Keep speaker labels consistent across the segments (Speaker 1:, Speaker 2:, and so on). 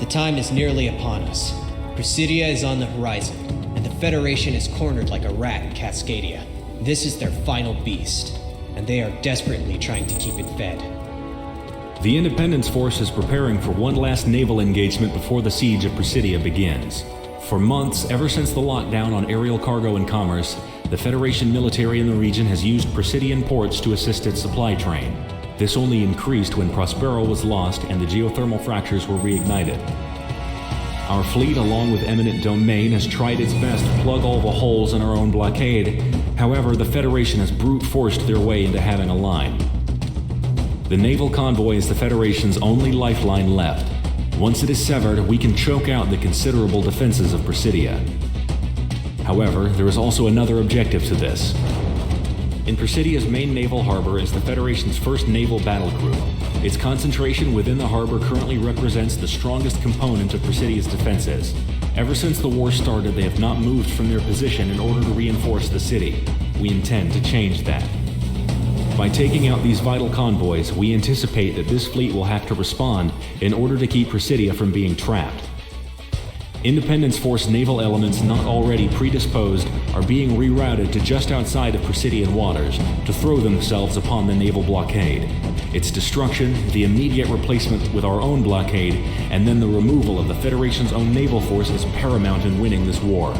Speaker 1: The time is nearly upon us. Presidia is on the horizon, and the Federation is cornered like a rat in Cascadia. This is their final beast, and they are desperately trying to keep it fed.
Speaker 2: The Independence Force is preparing for one last naval engagement before the siege of Presidia begins. For months, ever since the lockdown on aerial cargo and commerce, the Federation military in the region has used Presidian ports to assist its supply train. This only increased when Prospero was lost and the geothermal fractures were reignited. Our fleet, along with Eminent Domain, has tried its best to plug all the holes in our own blockade. However, the Federation has brute forced their way into having a line. The naval convoy is the Federation's only lifeline left. Once it is severed, we can choke out the considerable defenses of Presidia. However, there is also another objective to this. In Presidia's main naval harbor is the Federation's first naval battle group. Its concentration within the harbor currently represents the strongest component of Presidia's defenses. Ever since the war started, they have not moved from their position in order to reinforce the city. We intend to change that. By taking out these vital convoys, we anticipate that this fleet will have to respond in order to keep Presidia from being trapped. Independence Force naval elements not already predisposed are being rerouted to just outside of Presidian waters to throw themselves upon the naval blockade. Its destruction, the immediate replacement with our own blockade, and then the removal of the Federation's own naval force is paramount in winning this war.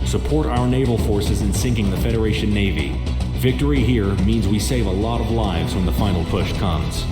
Speaker 2: Support our naval forces in sinking the Federation Navy. Victory here means we save a lot of lives when the final push comes.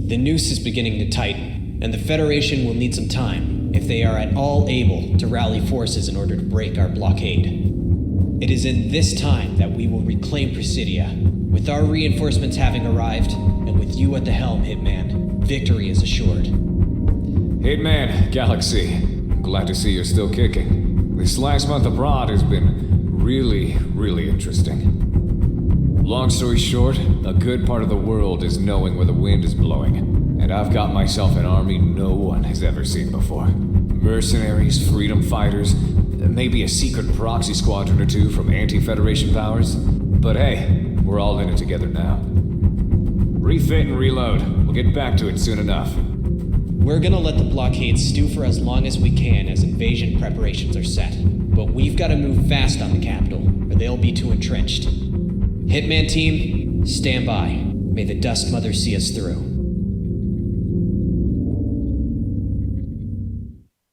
Speaker 1: The noose is beginning to tighten, and the Federation will need some time if they are at all able to rally forces in order to break our blockade. It is in this time that we will reclaim Presidia. With our reinforcements having arrived, and with you at the helm, Hitman, victory is assured.
Speaker 3: Hitman, Galaxy. Glad to see you're still kicking. This last month abroad has been really interesting. Long story short, a good part of the world is knowing where the wind is blowing, and I've got myself an army no one has ever seen before. Mercenaries, freedom fighters, maybe a secret proxy squadron or two from anti-Federation powers. But hey, we're all in it together now. Refit and reload. We'll get back to it soon enough.
Speaker 1: We're gonna let the blockade stew for as long as we can as invasion preparations are set. But we've gotta move fast on the capital, or they'll be too entrenched. Hitman team, stand by. May the Dust Mother see us through.